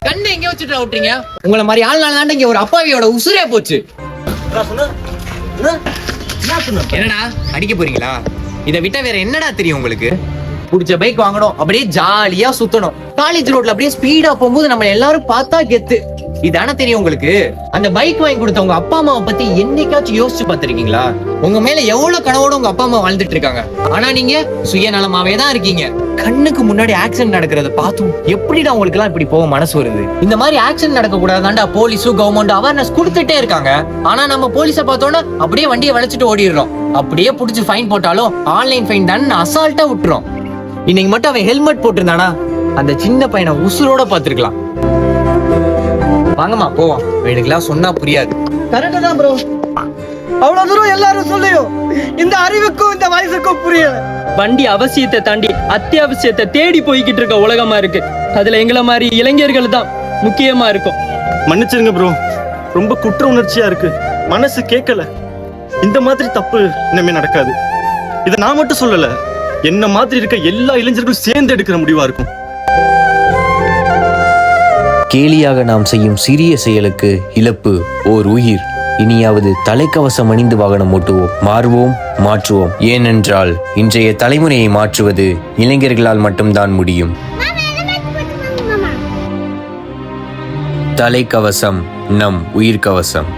கண்ணு எங்க வச்சுட்டு விட்டுறீங்க? உங்களை மாதிரி ஆள்னால தான் இங்க ஒரு அப்பாவியோட உசுரே போச்சு. என்னடா அடிக்க போறீங்களா? இதை விட்டா வேற என்னடா தெரியும் உங்களுக்கு? புடிச்ச பைக் வாங்கணும், அப்படியே ஜாலியா சுத்தணும், காலேஜ் ரோட்ல அப்படியே ஸ்பீடா போகும்போது நம்ம எல்லாரும் பார்த்தா கெத்து. இதான தெரியும் உங்களுக்கு? அந்த பைக் வாங்கி கொடுத்த உங்க அப்பா அம்மாவை பத்தி என்னைக்காச்சும் யோசிச்சு பார்த்திருக்கீங்களா? உங்க மேல எவ்வளவு கனவோட உங்க அப்பா அம்மா வாழ்ந்துட்டு இருக்காங்க. ஆனா நீங்க சுயநலமாவே தான் இருக்கீங்க. கண்ணுக்கு முன்னாடி ஆக்சிடென்ட் நடக்கிறத பார்த்தும் எப்படிடா உங்களுக்கு எல்லாம் இப்படி போக மனசு வருது? இந்த மாதிரி ஆக்சிடென்ட் நடக்க கூடாதாண்டா போலீஸும் கவர்மெண்ட் அவேர்னஸ் கொடுத்துட்டே இருக்காங்க. ஆனா நம்ம போலீஸை பார்த்தோன்னா அப்படியே வண்டியை வளைச்சிட்டு ஓடிடுறோம். அப்படியே புடிச்சு ஃபைன் போட்டாலும் ஆன்லைன் ஃபைன் தான் அசால்ட்டா விட்டுறோம். இன்னைக்கு மட்டும் அவன் ஹெல்மெட் போட்டிருந்தானா அந்த சின்ன பையனை உசுரோட பார்த்திருக்கலாம். வாங்கம்மா போவோம். எனக்குலாம் சொன்னா புரியாது. கரெக்ட் தான் ப்ரோ. அவ்வளவு தூரம் எல்லாரும் சொல்லியும் இந்த அறிவுக்கும் இந்த வயசுக்கும் புரியல. வண்டி அவசியத்தை தாண்டி அத்தியாவசியத்தை தேடி போய்கிட்டு இருக்க உலகமா இருக்கு. அதுல எங்களை மாதிரி இளைஞர்கள் தான் முக்கியமா இருக்கும். மன்னிச்சிருங்க ப்ரோ, ரொம்ப குற்ற உணர்ச்சியா இருக்கு. மனசு கேட்கல. இந்த மாதிரி தப்பு இனிமே நடக்காது. இதை நான் மட்டும் சொல்லல, என்ன மாதிரி இருக்க எல்லா இளைஞர்களும் சேர்ந்து எடுக்கிற முடிவா இருக்கும். கேலியாக நாம் செய்யும் சிறிய செயலுக்கு இழப்பு ஓர் உயிர். இனியாவது தலைக்கவசம் அணிந்து வாகனம் ஓட்டுவோம். மாறுவோம், மாற்றுவோம். ஏனென்றால் இன்றைய தலைமுறையை மாற்றுவது இளைஞர்களால் மட்டும்தான் முடியும். தலைக்கவசம் நம் உயிர் கவசம்.